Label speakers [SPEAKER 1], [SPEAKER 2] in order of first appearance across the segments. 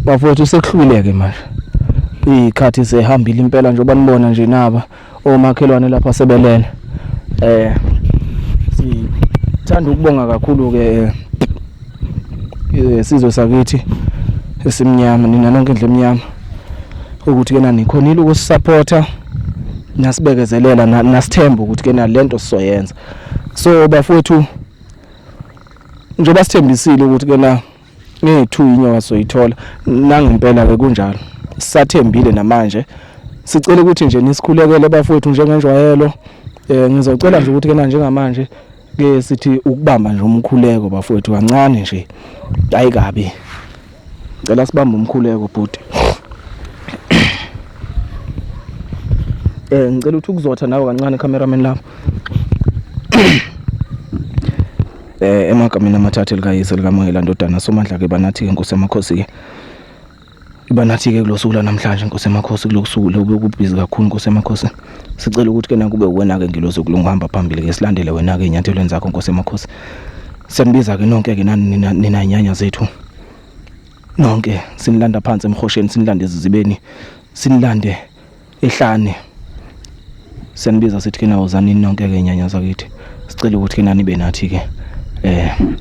[SPEAKER 1] bafowethu sekuhluleke manje ikhathi sehambile impela njengoba nibona nje naba omakhelwane lapha sebelele sithanda ukubonga kakhulu ke sizwe sakithi esimnyama nina nonke indle emnyama ukuthi ke nani khonile ukusupporta nasibekezelela nasithemba ukuthi ke na lento sizoyenza so bafowethu njengoba sithembisile ukuthi ke na ngethu inyoka soyithola nangempela ke kunjalo sisathembile namanje sicela ukuthi nje nisikhulekele bafowethu njengenjwayelo ngizocela nje ukuthi ke na njengamanje ke sithi ukubamba nje umkhuleko bafowethu kancane nje hayi kabi ngicela sibambe umkhuleko bhuti ngicela ukuthi ukuzotha nawe kancane cameraman lapho emagameni amathathu likayise likaMoyela ndodana Somandla ke banathi ke Nkosi emakhosi ke banathi ke kulosuku la namhlanje Nkosi emakhosi kulosuku lokubhizi kakhulu Nkosi emakhosi sicela ukuthi ke nakube wena ke ngilozo kulungihamba phambili ke silandele wena ke inyathelweni zakho Nkosi emakhosi siyanibiza ke nonke ke nina inyanya zethu nonke sinilanda phansi emhosheni sinilande ezizibeni sinilande ehlane siyanibiza sithi ke nawo zanini nonke ke inyanya zakithi sicela ukuthi ke nani benathi ke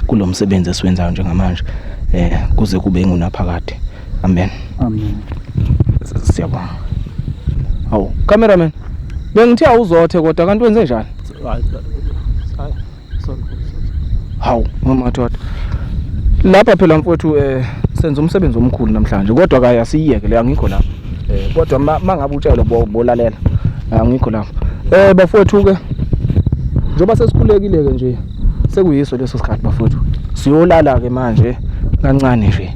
[SPEAKER 1] kulomsebenzi esiwenzayo njengamanje kuze kube ngunaphakade amen
[SPEAKER 2] amen
[SPEAKER 1] siyabonga hawu cameraman bengithi awuzothe kodwa kanti wenze njani hawu mamathoda lapha phela mfowethu senza umsebenzi omkhulu namhlanje kodwa ke asiyeke le angikho lapha kodwa mangabe utshelo bolalela angikho lapha bafowethu ke njoba sesikhulekile ke nje sekuyiso leso sikhathi bafowethu siyolala ke manje kancane nje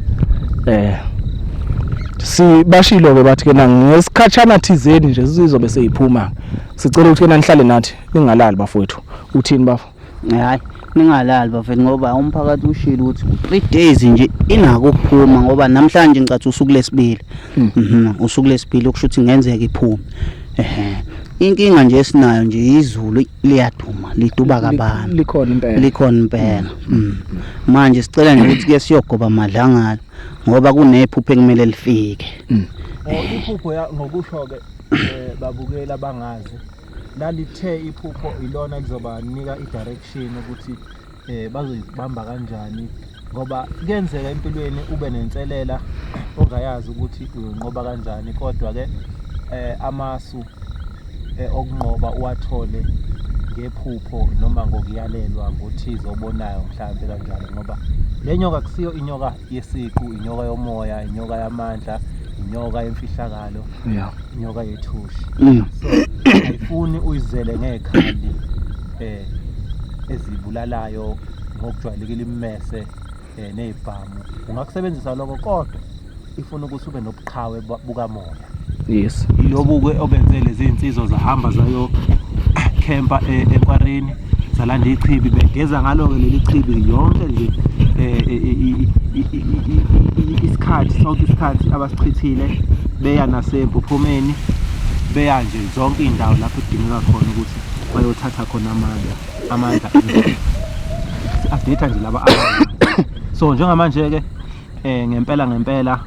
[SPEAKER 1] sibashilo ke bathi ke ngesikhatshana thizeni nje sizobe seyiphuma sicela ukuthi ke nihlale nathi ningalali bafowethu uthini bafo
[SPEAKER 2] hayi ningalali bafethu ngoba umphakathi ushilo ukuthi 3 days nje inako ukuphuma ngoba namhlanje ngicathi usuku lesibili usuku lesibili okushuthi ngenzeka iphume inkinga nje esinayo nje izulu liyaduma liduba kabani likhona impela manje sicela nje ukuthi ke siyogoba madlangana ngoba kunephupho ekumele lifike
[SPEAKER 3] iphupho ngokusho ke babukela bangazi lalithe iphupho ilona lizobanika idirection ukuthi bazoyibamba kanjani ngoba kuyenzeka empilweni ube nenselela ongayazi ukuthi uyonqoba kanjani kodwa ke amasu okunqoba uwathole ngephupho noma ngokuyalelwa ngothizo obonayo mhlawumbe kanjalo ngoba le nyoka kusiyo inyoka yesiqu inyoka yomoya inyoka yamandla inyoka yemfihlakalo inyoka yethushi so ayifuni uyizele ngekhali ezibulalayo ngokujwayelekile immese nezibhamu ungakusebenzisa lokho kodwa ifuna ukuthi ube nobuqhawe bukamoya
[SPEAKER 1] yes
[SPEAKER 3] lobu ke obenze lezi insizwa zahamba zayo camper enkwareni zalanda ichibi begeza ngalo ke leli chibi yonke nje isikhathi sonke isikhathi abasichithile beya nasempuphumeni beya nje zonke indawo lapho kudingeka khona ukuthi bayothatha khona amandla asidetha nje laba so njengamanje ke ngempela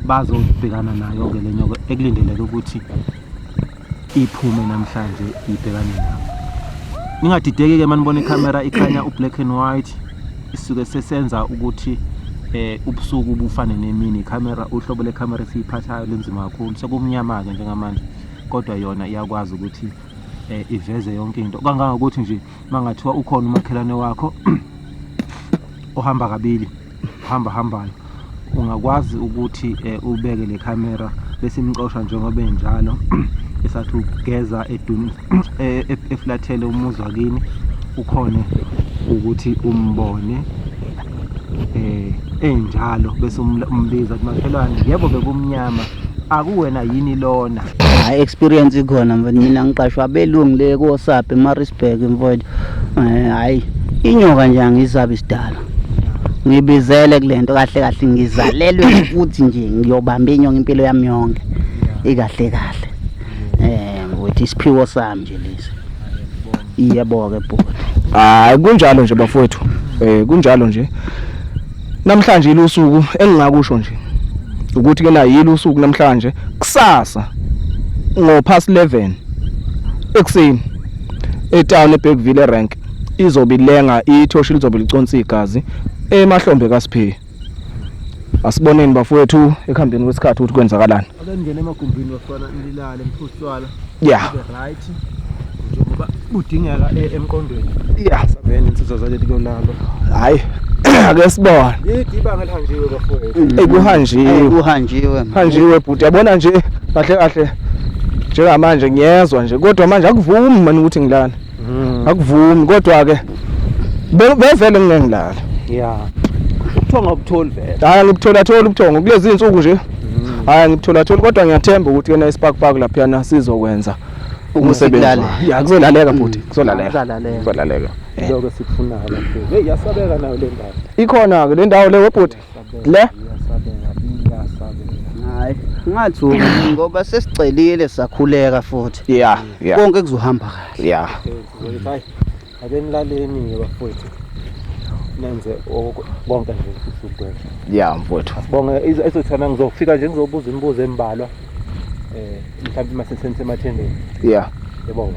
[SPEAKER 3] bazobhekana nayo ke lenyoka ekulindeleke ukuthi iphume namhlanje ibhekane nayo ningadideki ke manibona ikamera ikhanya ublack and white isuke sesenza ukuthi ubusuku bufane nemini ikamera uhlobo lekamera esiyiphathayo lenzima kakhulu sekumnyama ke njengamanje kodwa yona iyakwazi ukuthi iveze yonke into kangangokuthi nje mangathiwa ukhona umakhelane wakho ohamba kabili hambayo ungakwazi ukuthi ubeke le camera bese imxosha njengoba enjalo esathi ugeza eduni eflathele umuzi wakini ukhone ukuthi umbone enjalo bese umbiza ukuthi makhelwane yebo bekumnyama akuwena yini lona
[SPEAKER 2] hayi experience ikhona mina ngiqashwa abelungu le koSaphe eMaritzburg mfowethu hayi inyoka nje angizabe isidala ngibizele kulento kahle ngizalelwe futhi nje ngiyobamba inyoka impilo yami yonke ikahle ukuthi isiphiwo sami nje lesi iyebo ke bhuti
[SPEAKER 1] kunjalo nje bafowethu kunjalo nje namhlanje ilusuku engingakusho nje ukuthi ke na yilo usuku namhlanje kusasa ngo past 11 ekseni etown eBergville rank izobilenga ithoshi lizobe liconsa igazi emahlombe kaSiphe. Asiboneni bafowethu ekuhambeni kwesikhathi ukuthi kwenzakalani.
[SPEAKER 3] Akengene emagumbini bafana nilale mphuswala.
[SPEAKER 1] Yeah.
[SPEAKER 3] Right. Njengoba udingeka emqondweni.
[SPEAKER 1] Yeah.
[SPEAKER 3] Sabene insizwa zaleli kolalo.
[SPEAKER 1] Hayi ake sibone.
[SPEAKER 3] Yidibanga lihanjiwe bafowethu.
[SPEAKER 1] Kuhanjiwe. Hanjiwe bhuti yabona nje kahle kahle njengamanje ngiyezwa nje kodwa manje akuvumi manje ukuthi ngilala. Akuvumi kodwa ke bevele ngingengilala.
[SPEAKER 3] Yeah. Ubuthongo obutholi vele.
[SPEAKER 1] Hayi ngibuthola ubuthongo kulezi insuku nje. Hayi ngibuthola kodwa ngiyathemba ukuthi ke na ispark park lapha yana sizokwenza umsebenzi. Ya kuzolaleka futhi kuzolaleka.
[SPEAKER 3] Lokho sikufunayo bafowethu. Hey yasabeka nayo le ndawo.
[SPEAKER 1] Ikhona ke le ndawo le webhuti. Le
[SPEAKER 3] Yasabeka.
[SPEAKER 2] Hayi ngathi ngoba sesicelile sakhuleka futhi.
[SPEAKER 1] Yeah.
[SPEAKER 2] Konke kuzohamba kahle.
[SPEAKER 1] Yeah.
[SPEAKER 3] Hayi. Ake nilaleni ke bafowethu. Nenze bonke nje usuku.
[SPEAKER 1] Yeah mfowethu.
[SPEAKER 3] Bonke ezothana ngizofika nje ngizobuza imibuzo embalwa. Mhlawumbe mase sense mathendeni.
[SPEAKER 1] Yeah.
[SPEAKER 3] Yebo.